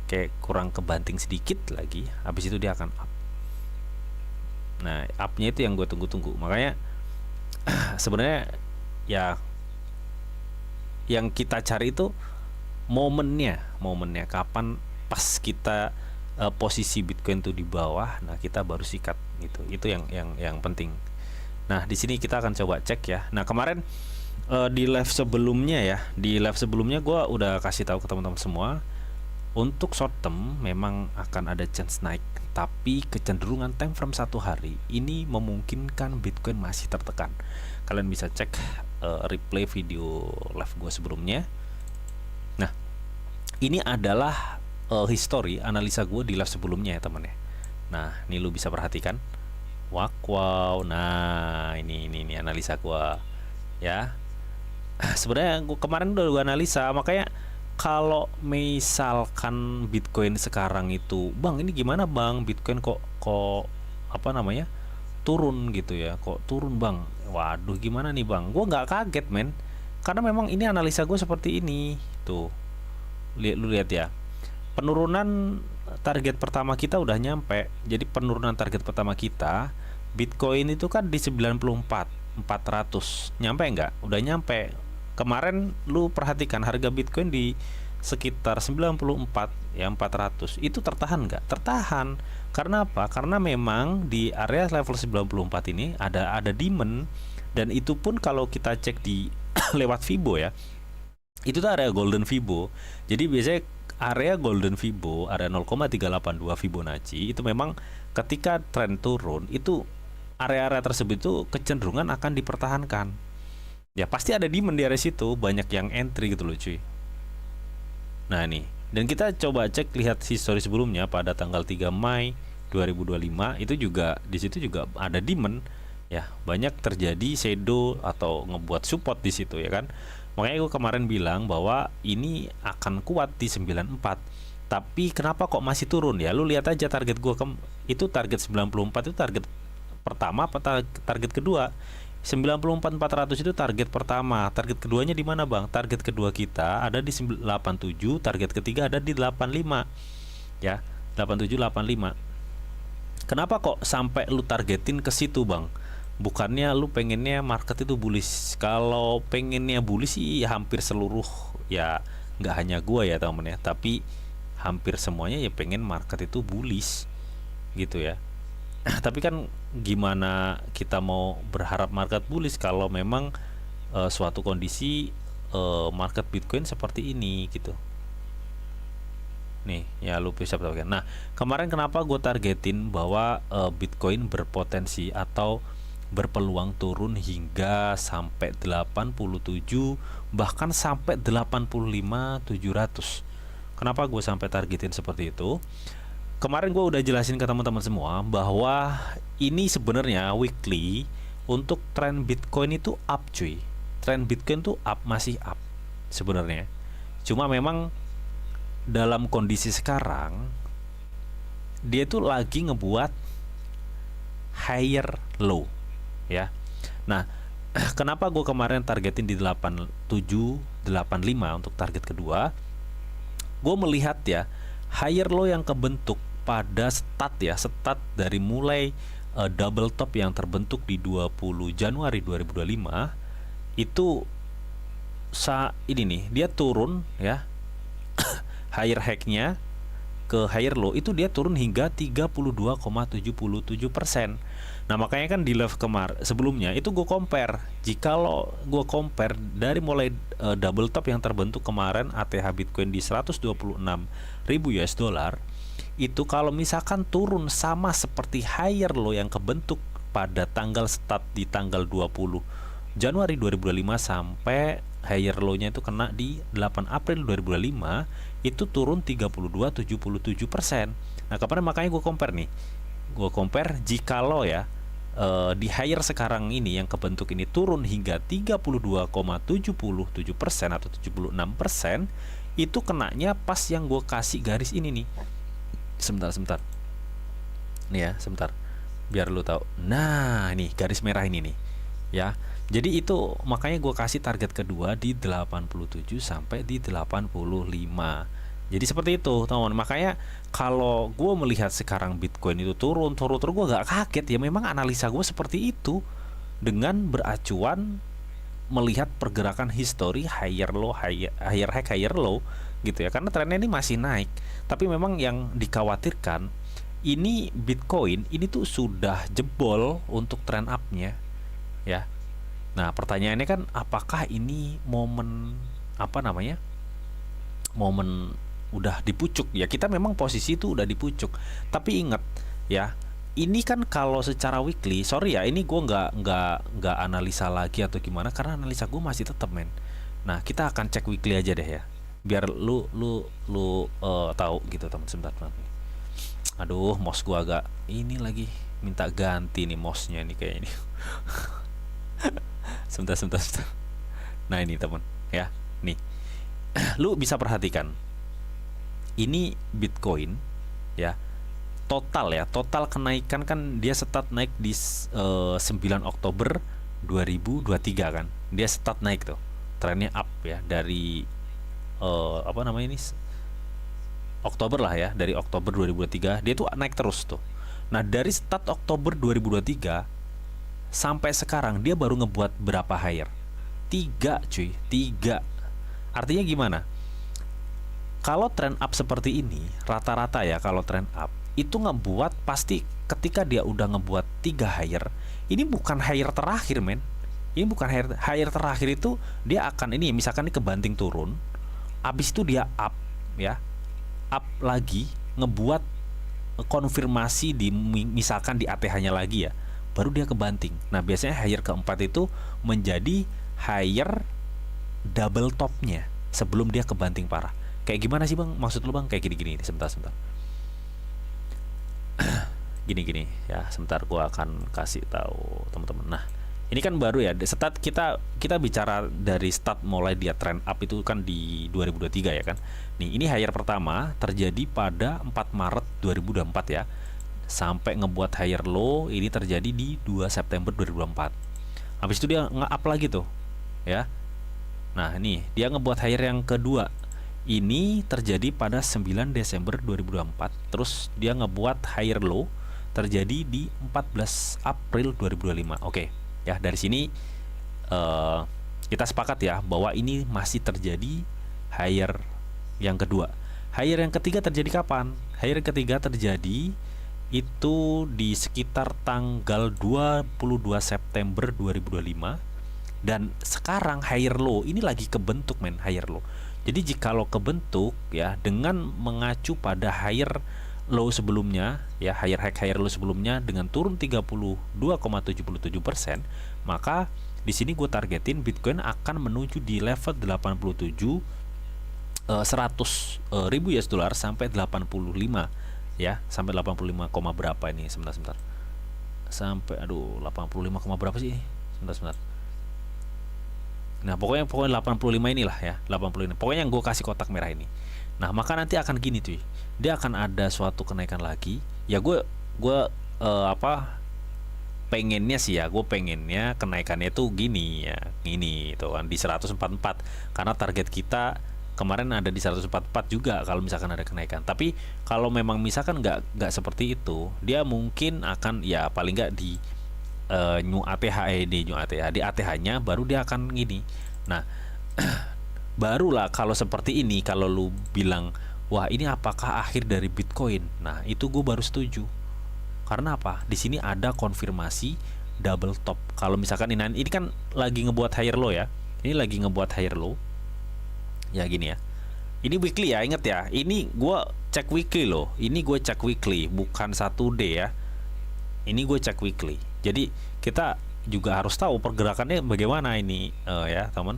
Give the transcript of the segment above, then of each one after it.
kayak kurang kebanting sedikit lagi, habis itu dia akan up. Nah, upnya itu yang gue tunggu-tunggu. Makanya sebenarnya ya yang kita cari itu momennya kapan pas kita posisi Bitcoin tuh di bawah, nah kita baru sikat gitu. Itu yang penting. Nah, di sini kita akan coba cek ya. Nah, kemarin di live sebelumnya ya, di live sebelumnya gue udah kasih tahu ke teman-teman semua, untuk short term memang akan ada chance naik, tapi kecenderungan time frame 1 hari ini memungkinkan Bitcoin masih tertekan. Kalian bisa cek replay video live gue sebelumnya. Nah, ini adalah history analisa gue di live sebelumnya ya teman ya. Nah, ini lu bisa perhatikan. Wow, nah ini analisa gue ya. Sebenarnya gua kemarin udah gue analisa, makanya kalau misalkan Bitcoin sekarang itu, bang ini gimana bang, Bitcoin kok kok apa namanya turun gitu ya, kok turun bang, waduh gimana nih bang, gue nggak kaget men, karena memang ini analisa gue seperti ini tuh. Lu lihat ya, penurunan target pertama kita udah nyampe. Jadi penurunan target pertama kita Bitcoin itu kan di 94.400, nyampe nggak? Udah nyampe. Kemarin lu perhatikan harga Bitcoin di sekitar 94 ya 400. Itu tertahan nggak? Tertahan. Karena apa? Karena memang di area level 94 ini ada demand, dan itu pun kalau kita cek di lewat Fibo ya. Itu tuh area golden Fibo. Jadi biasanya area golden Fibo, area 0,382 Fibonacci itu memang ketika tren turun itu area-area tersebut itu kecenderungan akan dipertahankan. Ya pasti ada demand di area situ, banyak yang entry gitu loh cuy. Nah nih, dan kita coba cek lihat history sebelumnya pada tanggal 3 Mei 2025 itu juga di situ juga ada demand ya, banyak terjadi shadow atau ngebuat support di situ ya kan. Makanya gue kemarin bilang bahwa ini akan kuat di 94. Tapi kenapa kok masih turun ya? Lu lihat aja target gue itu target 94 itu target pertama apa target kedua? 94.400 itu target pertama. Target keduanya di mana, Bang? Target kedua kita ada di 87, target ketiga ada di 85. Ya, 87 85. Kenapa kok sampai lu targetin ke situ, Bang? Bukannya lu pengennya market itu bullish? Kalau pengennya bullish sih hampir seluruh, ya nggak hanya gua ya temen ya, tapi hampir semuanya ya pengen market itu bullish gitu ya. Tapi kan gimana kita mau berharap market bullish kalau memang suatu kondisi market Bitcoin seperti ini gitu. Nih ya lu bisa tahu kan. Nah kemarin kenapa gue targetin bahwa Bitcoin berpotensi atau berpeluang turun hingga sampai 87, bahkan sampai 85.700. Kenapa gue sampai targetin seperti itu? Kemarin gue udah jelasin ke teman-teman semua bahwa ini sebenarnya weekly untuk tren Bitcoin itu up cuy. Tren Bitcoin tuh up, masih up sebenarnya. Cuma memang dalam kondisi sekarang dia tuh lagi ngebuat higher low ya. Nah, kenapa gue kemarin targetin di 87 85 untuk target kedua? Gue melihat ya higher low yang kebentuk pada start dari mulai double top yang terbentuk di 20 Januari 2025 itu ini nih dia turun ya. Higher high-nya ke higher low itu dia turun hingga 32,77%. Nah makanya kan di live sebelumnya itu gue compare, jika lo gue compare dari mulai double top yang terbentuk kemarin ATH Bitcoin di 126.000 US dollar, itu kalau misalkan turun sama seperti higher low yang kebentuk pada tanggal start di tanggal 20 Januari 2025 sampai higher low-nya itu kena di 8 April 2025, itu turun 32,77%. Nah kemarin makanya gue compare nih, gue compare jikalau ya di higher sekarang ini yang kebentuk ini turun hingga 32,77% atau 76%, itu kenanya pas yang gue kasih garis ini nih. Sebentar nih ya, sebentar biar lu tahu. Nah ini garis merah ini nih ya. Jadi itu makanya gue kasih target kedua di 87 sampai di 85 Jadi seperti itu, teman. Makanya kalau gue melihat sekarang Bitcoin itu turun, turun, turun, gue gak kaget ya. Memang analisa gue seperti itu dengan beracuan melihat pergerakan histori higher low, higher high, higher low gitu ya. Karena trennya ini masih naik. Tapi memang yang dikhawatirkan ini Bitcoin ini tuh sudah jebol untuk trend up-nya ya. Nah, pertanyaannya kan apakah ini momen apa namanya? Momen udah dipucuk ya. Kita memang posisi itu udah dipucuk. Tapi ingat ya, ini kan kalau secara weekly, sorry ya, ini gue nggak analisa lagi atau gimana karena analisa gue masih tetap men. Nah, kita akan cek weekly aja deh ya. Biar lu tahu gitu teman. Sebentar, teman. Aduh, mouse gue agak ini lagi minta ganti nih mouse-nya ini kayak ini. sebentar. Nah, ini teman ya. Nih. Lu bisa perhatikan. Ini Bitcoin ya. Total kenaikan kan dia start naik di 9 Oktober 2023 kan. Dia start naik tuh. Trennya up ya dari apa namanya ini? Oktober lah ya, dari Oktober 2023 dia tuh naik terus tuh. Nah, dari start Oktober 2023 sampai sekarang dia baru ngebuat berapa higher? 3 cuy, 3. Artinya gimana? Kalau trend up seperti ini, rata-rata ya kalau trend up itu ngebuat pasti ketika dia udah ngebuat 3 higher, ini bukan higher terakhir men. Ini bukan higher terakhir itu dia akan ini misalkan ini kebanting turun, habis itu dia up ya. Up lagi ngebuat konfirmasi di misalkan di ATH-nya lagi ya. Baru dia kebanting. Nah, biasanya higher keempat itu menjadi higher double topnya sebelum dia kebanting parah. Kayak gimana sih bang? Maksud lu bang? Kayak gini-gini. Sebentar. Gini ya. Sebentar gua akan kasih tahu teman-teman. Nah, ini kan baru ya. Start kita bicara dari start mulai dia trend up itu kan di 2023 ya kan. Nih, ini higher pertama terjadi pada 4 Maret 2024 ya. Sampai ngebuat higher low ini terjadi di 2 September 2024. Habis itu dia nge-up lagi tuh. Ya. Nah, ini dia ngebuat higher yang kedua. Ini terjadi pada 9 Desember 2024. Terus dia ngebuat higher low terjadi di 14 April 2025. Oke, ya dari sini kita sepakat ya bahwa ini masih terjadi higher yang kedua. Higher yang ketiga terjadi kapan? Higher yang ketiga terjadi itu di sekitar tanggal 22 September 2025. Dan sekarang higher low ini lagi kebentuk men, higher low. Jadi jikalau kebentuk ya dengan mengacu pada higher low sebelumnya ya, higher high higher low sebelumnya dengan turun 32,77%, maka di sini gue targetin Bitcoin akan menuju di level 87 100 ribu US dollar sampai 85 ya, sampai 85, berapa ini sebentar. Sampai 85, berapa sih? Sebentar. Nah, pokoknya 85 inilah ya, 85. Pokoknya yang gue kasih kotak merah ini. Nah, maka nanti akan gini cuy. Dia akan ada suatu kenaikan lagi. Ya gue pengennya sih ya, gue pengennya kenaikannya tuh gini ya. Ini tuh kan di 144. Karena target kita kemarin ada di 144 juga kalau misalkan ada kenaikan. Tapi kalau memang misalkan nggak seperti itu, dia mungkin akan ya paling nggak di new ATH di ATH-nya baru dia akan gini. Nah, barulah kalau seperti ini, kalau lu bilang wah ini apakah akhir dari Bitcoin, nah itu gue baru setuju. Karena apa? Di sini ada konfirmasi double top. Kalau misalkan ini kan lagi ngebuat higher low ya, ini lagi ngebuat higher low ya gini ya. Ini weekly ya, inget ya, ini gue cek weekly loh. Ini gue cek weekly, bukan 1D ya. Ini gue cek weekly. Jadi kita juga harus tahu pergerakannya bagaimana ini ya teman.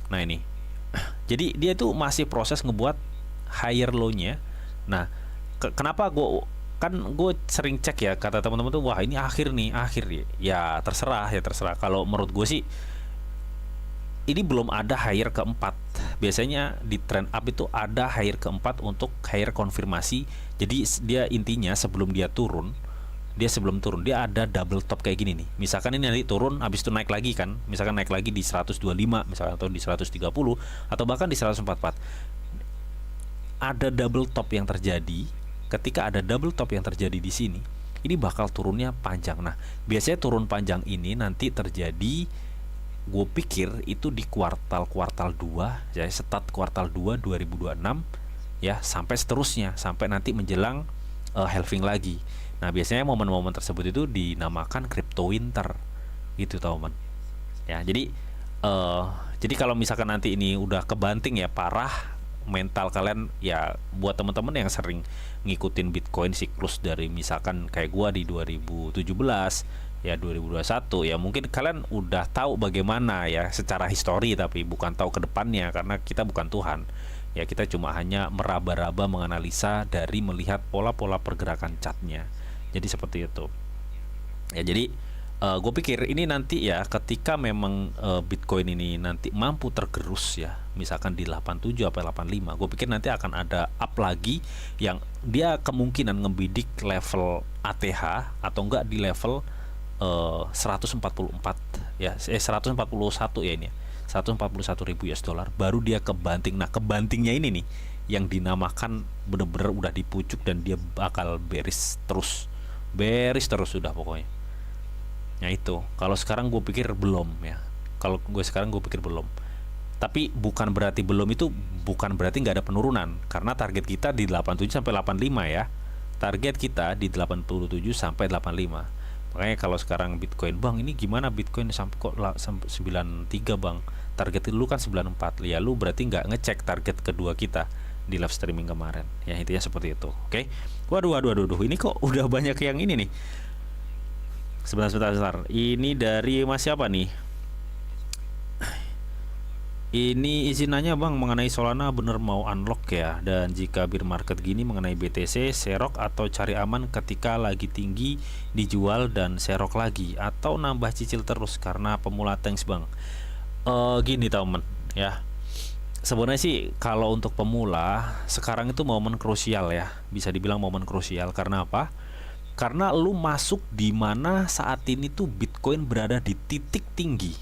Nah ini, jadi dia itu masih proses ngebuat higher low-nya. Nah, kenapa gue sering cek ya, kata teman-teman tuh wah ini akhir ya terserah. Kalau menurut gue sih ini belum ada higher keempat. Biasanya di trend up itu ada higher keempat untuk higher konfirmasi. Jadi dia intinya sebelum dia ada double top kayak gini nih. Misalkan ini nanti turun habis itu naik lagi kan. Misalkan naik lagi di 125 misalkan, atau di 130 atau bahkan di 144. ada double top yang terjadi, ketika ada double top yang terjadi di sini, ini bakal turunnya panjang. Nah, biasanya turun panjang ini nanti terjadi, gue pikir itu di kuartal 2 ya, start kuartal 2 2026 ya, sampai seterusnya, sampai nanti menjelang halving lagi. Nah, biasanya momen-momen tersebut itu dinamakan crypto winter gitu, teman. Ya, jadi kalau misalkan nanti ini udah kebanting ya parah mental kalian ya, buat teman-teman yang sering ngikutin Bitcoin siklus dari misalkan kayak gua di 2017 ya 2021 ya, mungkin kalian udah tahu bagaimana ya secara histori, tapi bukan tahu ke depannya karena kita bukan Tuhan. Ya, kita cuma hanya meraba-raba menganalisa dari melihat pola-pola pergerakan chartnya. Jadi seperti itu. Ya, jadi gue pikir ini nanti ya, ketika memang Bitcoin ini nanti mampu tergerus ya, misalkan di 87 atau 85, gue pikir nanti akan ada up lagi yang dia kemungkinan ngebidik level ATH atau enggak di level 144 ya, 141 ya ini ya, 141.000 US dollar, baru dia kebanting. Nah, kebantingnya ini nih yang dinamakan bener-bener udah dipucuk dan dia bakal bearish terus sudah pokoknya. Nah, itu kalau sekarang gue pikir belum ya, tapi bukan berarti belum, itu bukan berarti nggak ada penurunan, karena target kita di 87 sampai 85 ya, target kita di 87 sampai 85. Makanya kalau sekarang Bitcoin, bang ini gimana Bitcoin sampai kok sampai 93 bang, target dulu kan 94 ya, lu berarti nggak ngecek target kedua kita di live streaming kemarin ya, intinya seperti itu. Oke. Waduh, ini kok udah banyak yang ini nih. Sebentar. Ini dari Mas siapa nih? Ini izin nanya bang, mengenai Solana bener mau unlock ya, dan jika bear market gini mengenai BTC, serok atau cari aman ketika lagi tinggi dijual dan serok lagi, atau nambah cicil terus karena pemula? Thanks bang. Gini temen ya, sebenarnya sih kalau untuk pemula sekarang itu momen krusial ya, bisa dibilang momen krusial. Karena apa? Karena lu masuk di mana saat ini tuh Bitcoin berada di titik tinggi.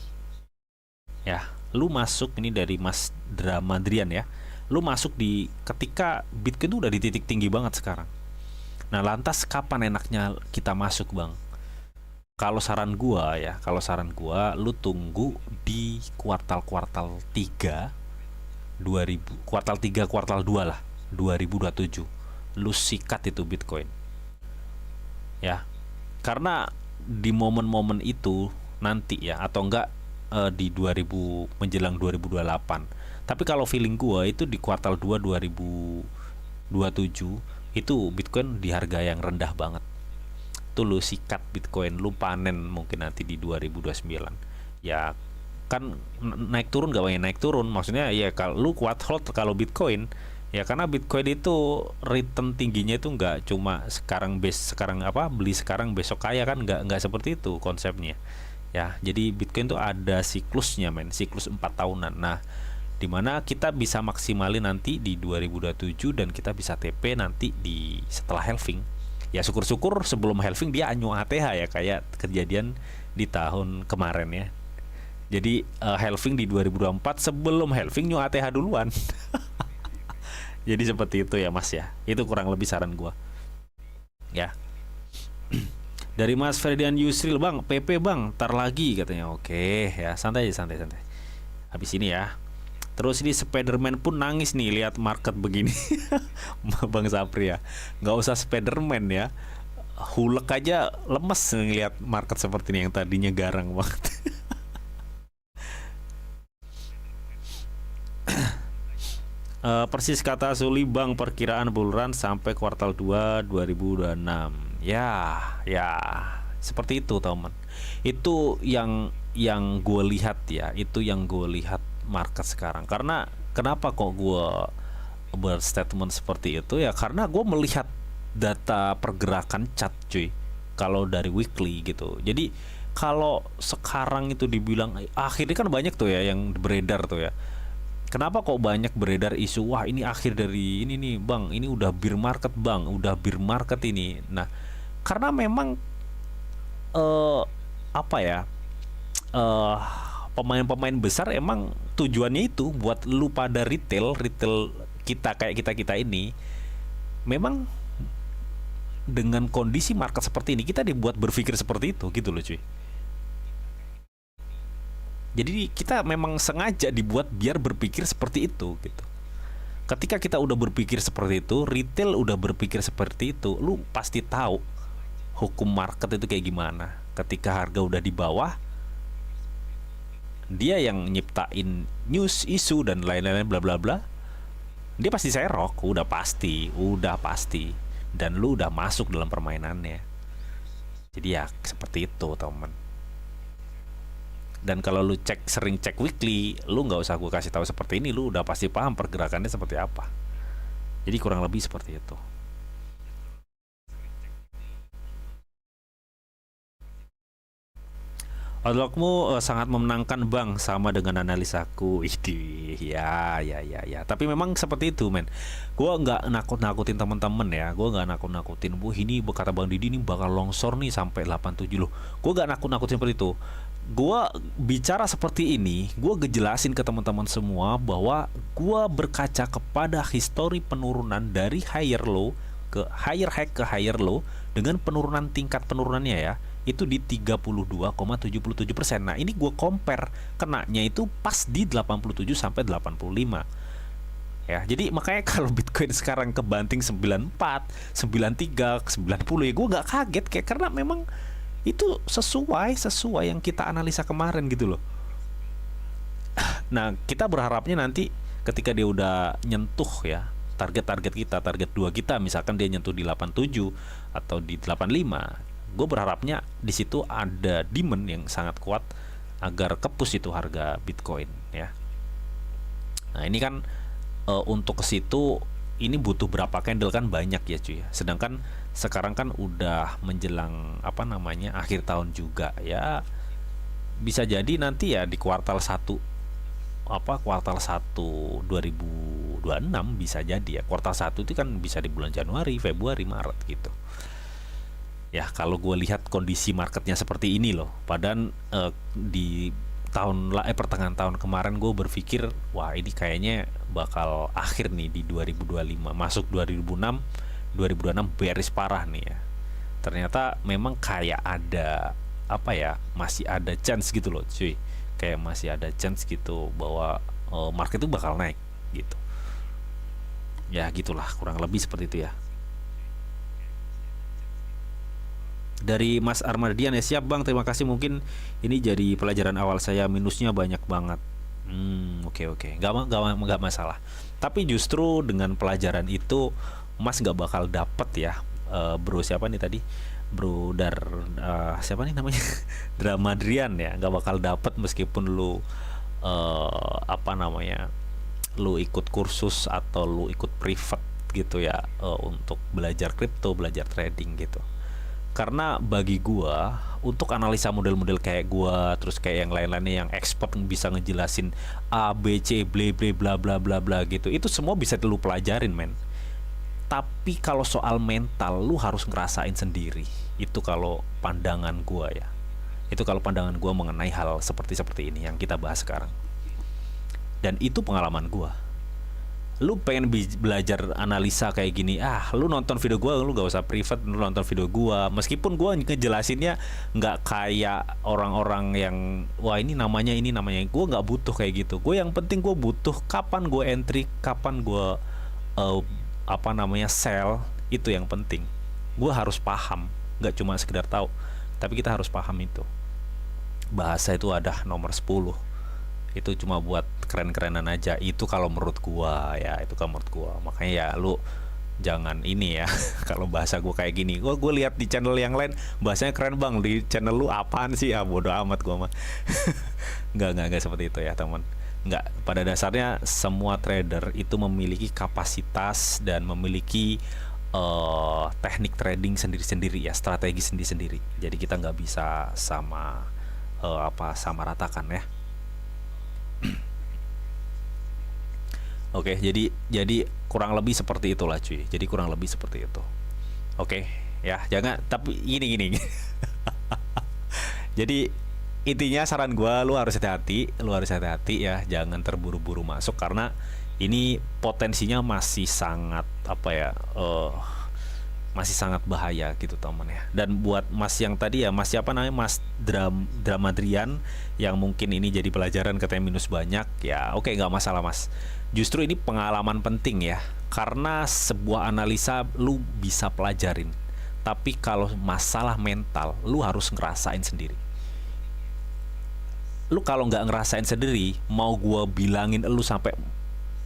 Ya, lu masuk ini dari Mas Dramadrian ya. Lu masuk di ketika Bitcoin tuh udah di titik tinggi banget sekarang. Nah, lantas kapan enaknya kita masuk, Bang? Kalau saran gua lu tunggu di kuartal 3 kuartal 2 lah 2027. Lu sikat itu Bitcoin. Ya, karena di momen-momen itu nanti ya, atau enggak di 2000 menjelang 2028. Tapi kalau feeling gua itu di kuartal 2 2027 itu Bitcoin di harga yang rendah banget. Tuh lu sikat Bitcoin, lu panen mungkin nanti di 2029. Ya kan naik turun gak banyak naik turun. Maksudnya ya kalau lu kuat hold kalau Bitcoin, ya karena Bitcoin itu return tingginya itu nggak cuma sekarang beli sekarang besok kaya kan, nggak seperti itu konsepnya ya. Jadi Bitcoin itu ada siklusnya siklus 4 tahunan. Nah, dimana kita bisa maksimalin nanti di 2027 dan kita bisa TP nanti di setelah halving. Ya syukur-syukur sebelum halving dia anyu ATH ya, kayak kejadian di tahun kemarin ya. Jadi halving di 2024, sebelum halving new ATH duluan. Jadi seperti itu ya Mas ya. Itu kurang lebih saran gua. Ya. Dari Mas Ferdian Yusril, bang, PP bang, tar lagi katanya. Oke ya, santai. Habis ini ya. Terus ini Spiderman pun nangis nih lihat market begini. Bang Sapri ya, nggak usah Spiderman ya, Hulk aja lemes ngelihat market seperti ini yang tadinya garang banget. Persis kata Suli bang, perkiraan bullrun sampai kuartal 2 2026. Ya seperti itu teman. Itu yang gue lihat ya, itu yang gue lihat market sekarang. Karena kenapa kok gue berstatement seperti itu ya, karena gue melihat data pergerakan chart cuy, kalau dari weekly gitu. Jadi kalau sekarang itu dibilang akhirnya kan banyak tuh ya yang beredar tuh ya. Kenapa kok banyak beredar isu, wah ini akhir dari ini nih bang, ini udah bear market bang, udah bear market ini. Nah, karena memang apa ya, pemain-pemain besar emang tujuannya itu buat lu pada retail kita ini memang dengan kondisi market seperti ini kita dibuat berpikir seperti itu gitu loh cuy. Jadi kita memang sengaja dibuat biar berpikir seperti itu gitu. Ketika kita udah berpikir seperti itu, retail udah berpikir seperti itu, lu pasti tahu hukum market itu kayak gimana. Ketika harga udah di bawah, dia yang nyiptain news, isu dan lain-lain bla bla bla. Dia pasti serok, udah pasti. Dan lu udah masuk dalam permainannya. Jadi ya seperti itu, teman. Dan kalau lu sering cek weekly, lu nggak usah gue kasih tahu seperti ini, lu udah pasti paham pergerakannya seperti apa. Jadi kurang lebih seperti itu. Outlookmu sangat memenangkan bang, sama dengan analisaku. Idih, ya. Tapi memang seperti itu, men. Gua nggak nakut-nakutin temen-temen ya. Gua nggak nakut-nakutin. Wah ini kata bang Didi ini bakal longsor nih sampai 87 loh. Gua nggak nakut-nakutin seperti itu. Gua bicara seperti ini, gua ngejelasin ke teman-teman semua bahwa gua berkaca kepada histori penurunan dari higher low ke higher high ke higher low dengan penurunan tingkat penurunannya ya itu di 32,77%. Nah, ini gue compare kenanya itu pas di 87 sampai 85. Ya, jadi makanya kalau Bitcoin sekarang kebanting 94, 93, 90 ya gue nggak kaget kayak karena memang itu sesuai yang kita analisa kemarin gitu loh. Nah, kita berharapnya nanti ketika dia udah nyentuh ya target-target kita, target 2 kita misalkan dia nyentuh di 87 atau di 85. Gue berharapnya di situ ada demand yang sangat kuat agar kepus itu harga Bitcoin ya. Nah ini kan untuk ke situ ini butuh berapa candle kan banyak ya cuy. Sedangkan sekarang kan udah menjelang akhir tahun juga ya. Bisa jadi nanti ya di kuartal 1 2026 bisa jadi ya. Kuartal 1 itu kan bisa di bulan Januari, Februari, Maret gitu. Ya kalau gue lihat kondisi marketnya seperti ini loh, padahal di pertengahan tahun kemarin gue berpikir wah ini kayaknya bakal akhir nih di 2025 masuk 2026 bearish parah nih ya. Ternyata memang kayak ada masih ada chance gitu loh cuy, kayak masih ada chance gitu bahwa market itu bakal naik gitu ya. Gitulah kurang lebih seperti itu ya. Dari Mas Armadian ya, siap bang, terima kasih, mungkin ini jadi pelajaran awal saya, minusnya banyak banget. Oke. Nggak masalah. Tapi justru dengan pelajaran itu Mas nggak bakal dapet ya, bro siapa nih tadi, bro siapa nih namanya, Dramadrian ya, nggak bakal dapet meskipun lu lu ikut kursus atau lu ikut privat gitu ya, untuk belajar kripto, belajar trading gitu. Karena bagi gua untuk analisa model-model kayak gua terus kayak yang lain-lainnya yang expert bisa ngejelasin A B C bla bla bla bla bla gitu, itu semua bisa lu pelajarin men. Tapi kalau soal mental lu harus ngerasain sendiri. Itu kalau pandangan gua ya. Itu kalau pandangan gua mengenai hal seperti ini yang kita bahas sekarang. Dan itu pengalaman gua. Lu pengen belajar analisa kayak gini, lu nonton video gua, lu gak usah privat, lu nonton video gua. Meskipun gua ngejelasinnya nggak kayak orang-orang yang wah ini namanya, gua nggak butuh kayak gitu. Gue yang penting gue butuh kapan gue entry, kapan gue sell, itu yang penting. Gue harus paham, nggak cuma sekedar tahu, tapi kita harus paham itu. Bahasa itu ada nomor 10. Itu cuma buat keren-kerenan aja. Itu kalau menurut gua ya, makanya ya lu jangan ini ya. Kalau bahasa gua kayak gini, gua lihat di channel yang lain bahasanya keren bang, di channel lu apaan sih ya, bodoh amat gua mah. nggak seperti itu ya teman. Nggak, pada dasarnya semua trader itu memiliki kapasitas dan memiliki teknik trading sendiri-sendiri ya, strategi sendiri-sendiri. Jadi kita nggak bisa sama ratakan ya. Oke, jadi kurang lebih seperti itulah cuy. Jadi kurang lebih seperti itu. Oke, ya jangan, tapi gini. Jadi intinya saran gue, lu harus hati-hati ya, jangan terburu-buru masuk karena Ini potensinya masih sangat apa ya? Masih sangat bahaya gitu teman ya. Dan buat Mas yang tadi ya, Mas siapa namanya, Mas Dramadrian, yang mungkin ini jadi pelajaran katanya minus banyak ya, oke nggak masalah Mas. Justru ini pengalaman penting ya, karena sebuah analisa lu bisa pelajarin, tapi kalau masalah mental lu harus ngerasain sendiri. Lu kalau nggak ngerasain sendiri, mau gua bilangin lu sampai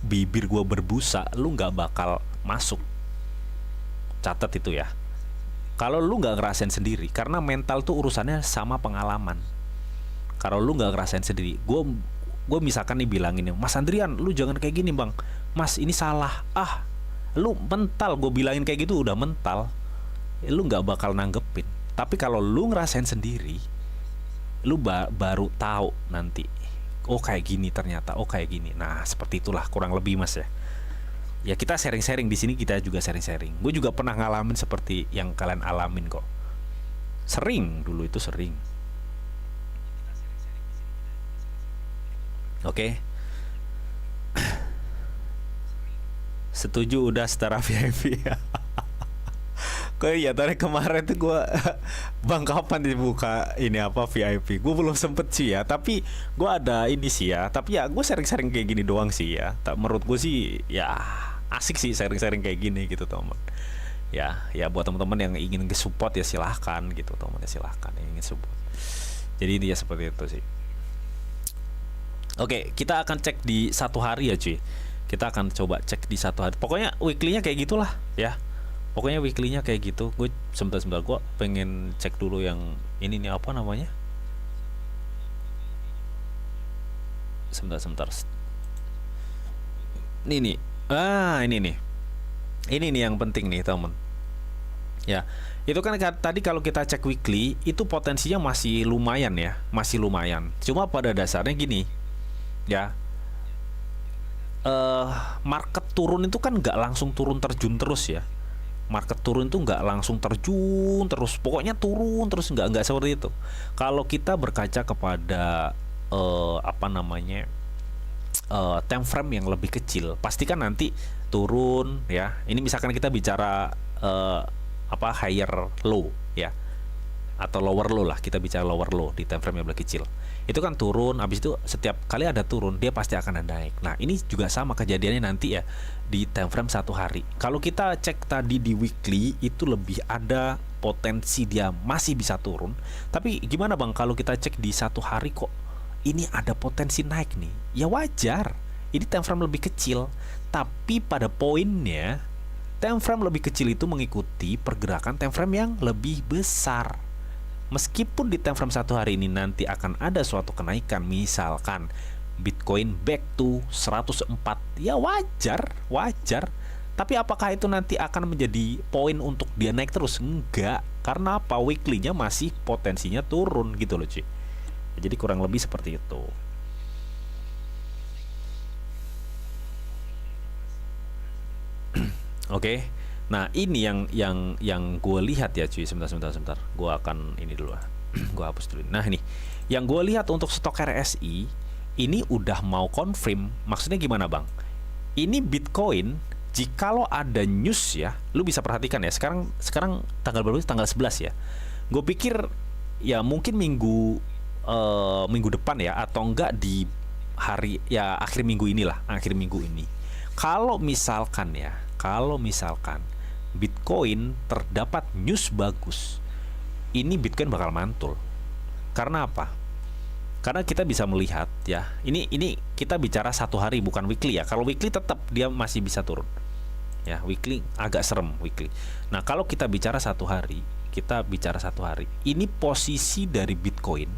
bibir gua berbusa, lu nggak bakal masuk. Catat itu ya. Kalau lu nggak ngerasain sendiri, karena mental tuh urusannya sama pengalaman. Kalau lu nggak ngerasain sendiri, gue misalkan nih bilangin, Mas Andrian, lu jangan kayak gini bang, Mas ini salah. Lu mental, gue bilangin kayak gitu udah mental, lu nggak bakal nanggepin. Tapi kalau lu ngerasain sendiri, lu baru tahu nanti. Oh kayak gini ternyata, oh kayak gini. Nah seperti itulah kurang lebih Mas ya. Ya kita sharing-sharing di sini, kita juga sharing-sharing. Gue juga pernah ngalamin seperti yang kalian alamin kok. Sering dulu itu sering. Oke. Setuju udah setara VIP. Kok ya tadi kemarin tuh gue bang kapan dibuka ini apa VIP? Gue belum sempet sih ya. Tapi gue ada ini sih ya. Tapi ya gue sharing-sharing kayak gini doang sih ya. Menurut gue sih ya asik sih sharing-sharing kayak gini gitu teman. Ya buat teman-teman yang ingin support ya silahkan gitu teman, ya silahkan yang ingin support. Jadi dia seperti itu sih. Oke, kita akan cek di satu hari ya cuy. Kita akan coba cek di satu hari. Pokoknya weekly-nya kayak gitulah ya. Pokoknya weekly-nya kayak gitu. Gue sebentar gue pengen cek dulu yang ini nih apa namanya. Sebentar. Ini nih. Ini nih. Ini nih yang penting nih, teman. Ya. Itu kan tadi kalau kita cek weekly, itu potensinya masih lumayan ya, masih lumayan. Cuma pada dasarnya gini. Ya. Market turun itu kan nggak langsung turun terjun terus ya. Market turun itu nggak langsung terjun terus, pokoknya turun terus, nggak seperti itu. Kalau kita berkaca kepada apa namanya, time frame yang lebih kecil, pastikan nanti turun ya. Ini misalkan kita bicara apa higher low ya, atau lower low lah, kita bicara lower low di time frame yang lebih kecil. Itu kan turun, habis itu setiap kali ada turun dia pasti akan ada naik. Nah ini juga sama kejadiannya nanti ya di time frame satu hari. Kalau kita cek tadi di weekly itu lebih ada potensi dia masih bisa turun. Tapi gimana bang kalau kita cek di satu hari kok ini ada potensi naik nih? Ya wajar, ini time frame lebih kecil. Tapi pada poinnya time frame lebih kecil itu mengikuti pergerakan time frame yang lebih besar. Meskipun di time frame satu hari ini nanti akan ada suatu kenaikan, misalkan Bitcoin back to 104, ya wajar. Tapi apakah itu nanti akan menjadi poin untuk dia naik terus? Enggak, karena apa? Weekly-nya masih potensinya turun gitu loh cuy. Jadi kurang lebih seperti itu. Oke. Nah ini yang gue lihat ya cuy. Sebentar. Gue akan ini dulu. Gue hapus dulu. Nah ini yang gue lihat untuk stok RSI ini udah mau confirm. Maksudnya gimana bang? Ini Bitcoin jikalau ada news ya, lu bisa perhatikan ya. Sekarang tanggal berapa? Tanggal 11 ya. Gue pikir ya mungkin minggu depan ya, atau enggak di hari ya akhir minggu inilah, akhir minggu ini. Kalau misalkan Bitcoin terdapat news bagus, ini Bitcoin bakal mantul. Karena apa? Karena kita bisa melihat ya, ini kita bicara satu hari bukan weekly ya. Kalau weekly tetap dia masih bisa turun. Ya, weekly agak serem weekly. Nah, kalau kita bicara satu hari, ini posisi dari Bitcoin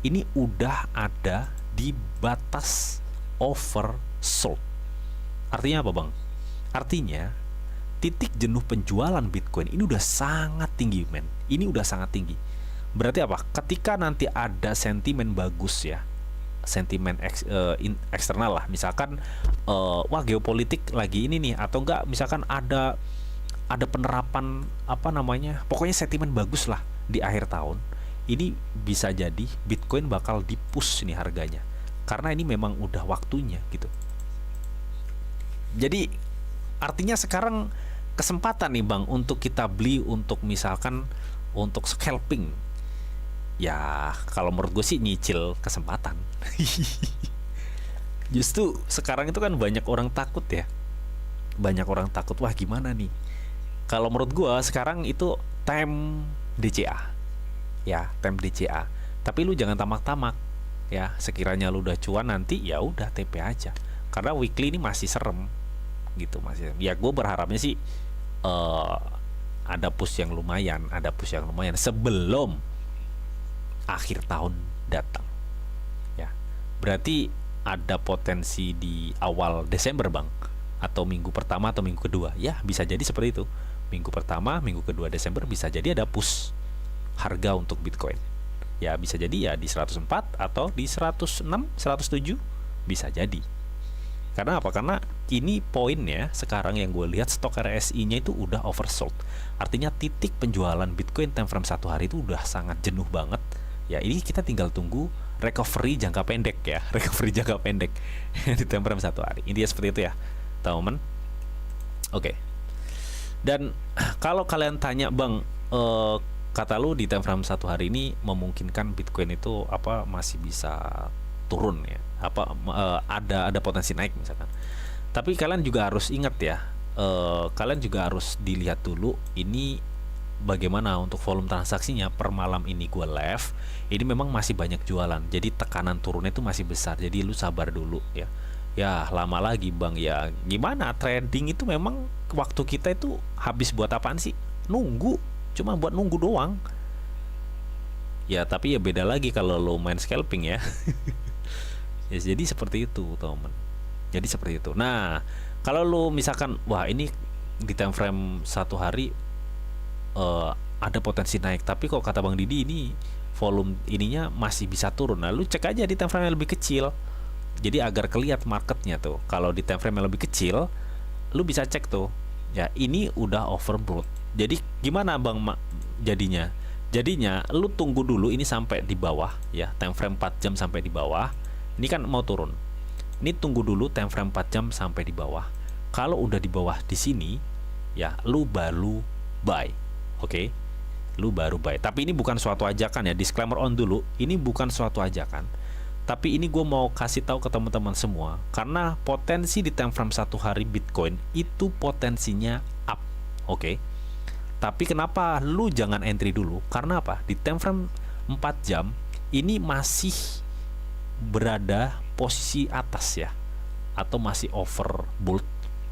ini udah ada di batas oversold. Artinya apa, Bang? Artinya titik jenuh penjualan Bitcoin ini udah sangat tinggi, men. Ini udah sangat tinggi. Berarti apa? Ketika nanti ada sentimen bagus ya, sentimen eksternal lah, misalkan wah geopolitik lagi ini nih, atau enggak misalkan ada penerapan apa namanya, pokoknya sentimen bagus lah di akhir tahun, ini bisa jadi Bitcoin bakal di-push nih harganya, karena ini memang udah waktunya gitu. Jadi artinya sekarang kesempatan nih Bang untuk kita beli untuk misalkan untuk scalping. Ya kalau menurut gue sih nyicil kesempatan. Justru sekarang itu kan banyak orang takut ya. Banyak orang takut, wah gimana nih. Kalau menurut gue sekarang itu time DCA. Ya, time DCA. Tapi lu jangan tamak-tamak. Ya, sekiranya lu udah cuan nanti ya udah TP aja. Karena weekly ini masih serem gitu masih. Ya gue berharapnya sih eh ada push yang lumayan sebelum akhir tahun datang. Ya, berarti ada potensi di awal Desember Bang, atau minggu pertama atau minggu kedua. Ya, bisa jadi seperti itu. Minggu pertama, minggu kedua Desember bisa jadi ada push harga untuk Bitcoin. Ya, bisa jadi ya di 104 atau di 106, 107 bisa jadi. Karena apa? Karena ini poinnya sekarang yang gue lihat stok RSI-nya itu udah oversold. Artinya titik penjualan Bitcoin time frame 1 hari itu udah sangat jenuh banget. Ya, ini kita tinggal tunggu recovery jangka pendek ya, recovery jangka pendek di time frame 1 hari. Intinya seperti itu ya, teman-teman. Oke. Dan kalau kalian tanya, Bang, kata lu di time frame 1 hari ini memungkinkan Bitcoin itu apa masih bisa turun ya? Apa ada potensi naik misalkan. Tapi kalian juga harus ingat ya, kalian juga harus dilihat dulu ini bagaimana untuk volume transaksinya. Per malam ini gue live, ini memang masih banyak jualan, jadi tekanan turunnya itu masih besar. Jadi lu sabar dulu ya. Ya lama lagi Bang, ya gimana, trading itu memang waktu kita itu habis buat apaan sih? Nunggu, cuma buat nunggu doang. Ya tapi ya beda lagi kalau lo main scalping ya. Ya, jadi seperti itu teman. Jadi seperti itu. Nah, kalau lo misalkan wah ini di time frame 1 hari ada potensi naik, tapi kok kata Bang Didi ini volume ininya masih bisa turun. Nah, lu cek aja di time frame yang lebih kecil. Jadi agar kelihatan marketnya tuh. Kalau di time frame yang lebih kecil, lu bisa cek tuh. Ya, ini udah overbought. Jadi gimana Bang jadinya? Jadinya lu tunggu dulu ini sampai di bawah ya, time frame 4 jam sampai di bawah. Ini kan mau turun. Ini tunggu dulu time frame 4 jam sampai di bawah. Kalau udah di bawah di sini, ya lu baru buy. Oke. Lu baru buy. Tapi ini bukan suatu ajakan ya, disclaimer on dulu. Ini bukan suatu ajakan. Tapi ini gue mau kasih tahu ke teman-teman semua, karena potensi di time frame 1 hari Bitcoin itu potensinya up. Oke. Tapi kenapa lu jangan entry dulu? Karena apa? Di time frame 4 jam ini masih berada posisi atas ya, atau masih overbought.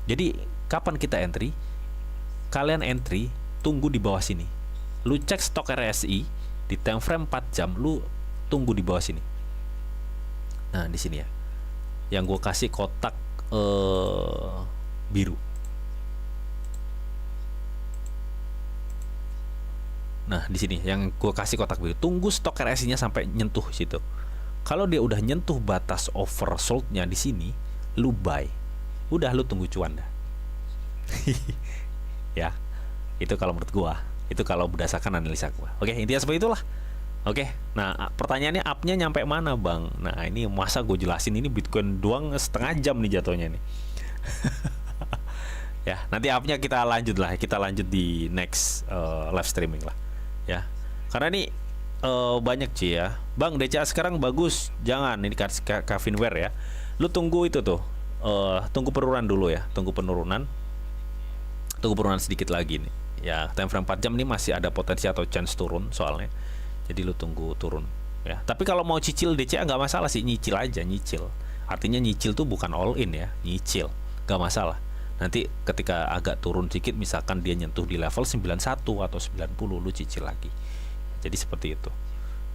Jadi kapan kita entry? Kalian entry tunggu di bawah sini. Lu cek stok RSI di time frame 4 jam, lu tunggu di bawah sini. Nah, di sini ya. Yang gue kasih kotak biru. Nah, di sini yang gue kasih kotak biru. Tunggu stok RSI-nya sampai nyentuh situ. Kalau dia udah nyentuh batas oversold-nya di sini, lu buy. Udah, lu tunggu cuan dah. Ya. Itu kalau menurut gua. Itu kalau berdasarkan analisa gua. Oke, intinya seperti itulah. Oke. Nah, pertanyaannya up-nya nyampe mana, Bang? Nah, ini masa gue jelasin ini Bitcoin doang setengah jam nih jatuhnya nih. Ya, nanti up-nya kita lanjut lah. Kita lanjut di next live streaming lah. Ya. Karena ini banyak sih ya. Bang, DCA sekarang bagus. Jangan, ini Cavinware ya. Lu tunggu itu tuh. Tunggu penurunan dulu ya. Tunggu penurunan sedikit lagi nih. Ya, time frame 4 jam ini masih ada potensi atau chance turun soalnya. Jadi lu tunggu turun ya. Tapi kalau mau cicil DCA nggak masalah sih, nyicil aja, nyicil. Artinya nyicil tuh bukan all in ya, nyicil. Nggak masalah. Nanti ketika agak turun sedikit, misalkan dia nyentuh di level 91 atau 90, lu cicil lagi. Jadi seperti itu.